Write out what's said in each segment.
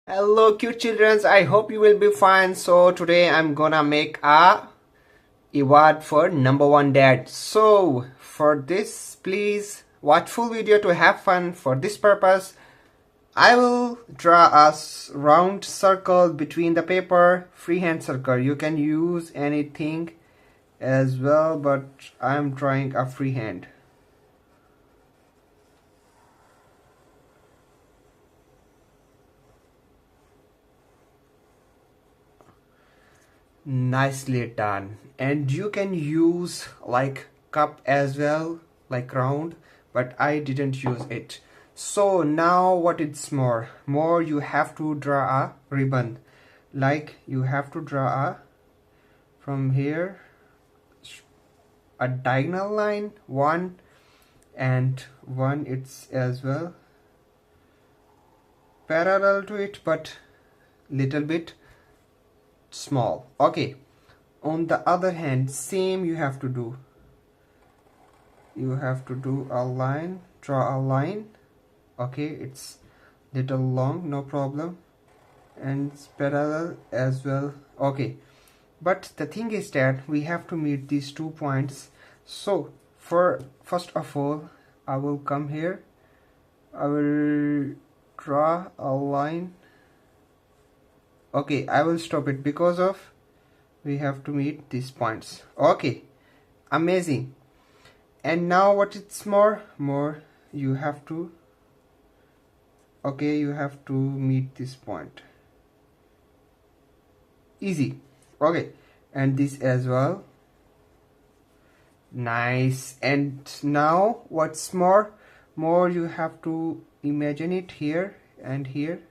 Hello cute childrens, I hope you will be fine. So today I'm gonna make a award for number one dad. So for this, please watch full video to have fun. For this purpose, I will draw a round circle between the paper, freehand circle. You can use anything as well, but I'm drawing a freehand. Nicely done. And you can use like cup as well, like round, but I didn't use it. So now what it's more you have to draw a ribbon. Like you have to draw a from here a diagonal line, one and one, it's as well parallel to it but little bit small. Okay, on the other hand, same you have to do. You have to do a line, draw a line. Okay, it's little long, no problem, and it's parallel as well. Okay, but the thing is that we have to meet these 2 points. So for first of all, I will come here, I will draw a line. Okay, I will stop it because of we have to meet these points. Okay, amazing. And now what it's more you have to, okay, you have to meet this point. Easy. Okay, and this as well. Nice. And now what's more you have to imagine it here and here.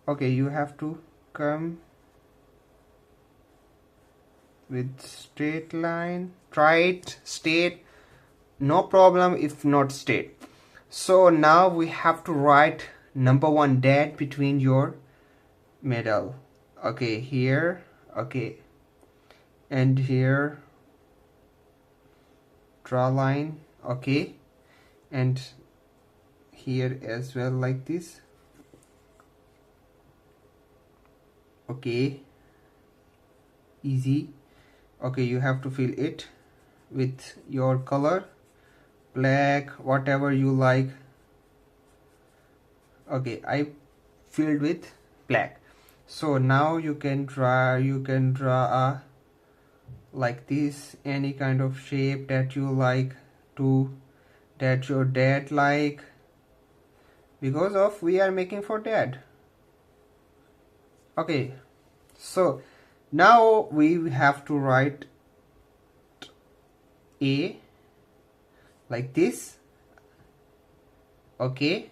Okay, you have to come with straight line. Try it straight, no problem if not straight. So now we have to write number one dad between your middle. Okay, here, okay, and here draw line. Okay, and here as well, like this. Okay, easy. Okay, you have to fill it with your color, black, whatever you like. Okay, I filled with black. So now you can draw a like this, any kind of shape that you like to, that your dad like, because of we are making for dad. Okay, so now we have to write a like this. Okay,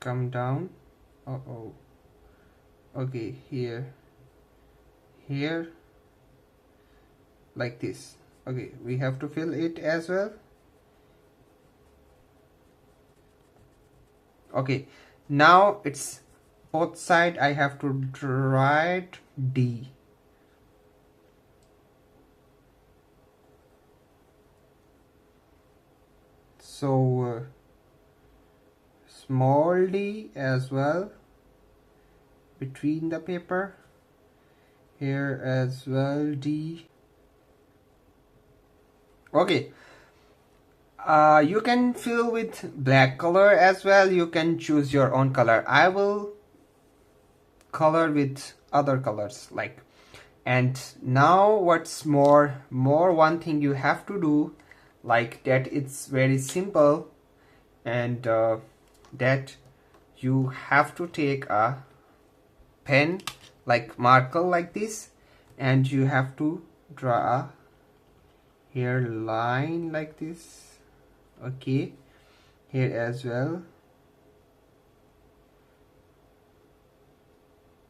come down. Uh-oh. Okay, here like this. Okay, we have to fill it as well. Okay, now it's both side I have to write D. So small d as well between the paper, here as well D. Okay, you can fill with black color as well. You can choose your own color. I will color with other colors like. And now what's more one thing you have to do, like that it's very simple, and that you have to take a pen like marker like this, and you have to draw a here line like this. Okay, here as well,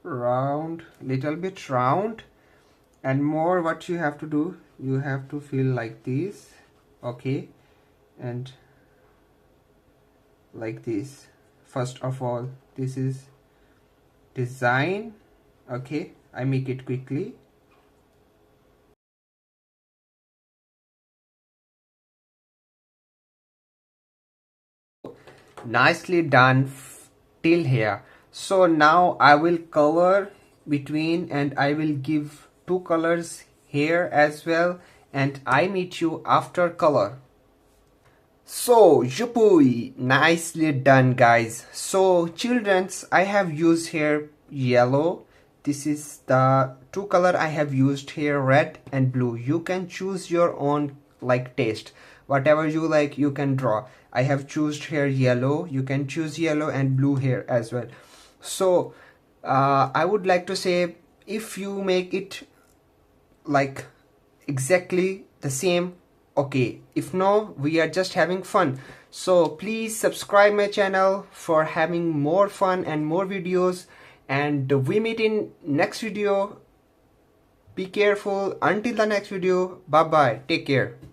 round, little bit round. And more what you have to do, you have to fill like this. Okay, and like this. First of all, this is design. Okay, I make it quickly. nicely done till here. So now I will color between and I will give two colors here as well, and I meet you after color. So Jupui, nicely done guys. So childrens, I have used here yellow. This is the two color I have used here, red and blue. You can choose your own like taste, whatever you like you can draw. I have choose here yellow. You can choose yellow and blue here as well. So I would like to say, if you make it like exactly the same, okay. If no, we are just having fun. So please subscribe my channel for having more fun and more videos, and we meet in next video. Be careful until the next video. Bye bye, take care.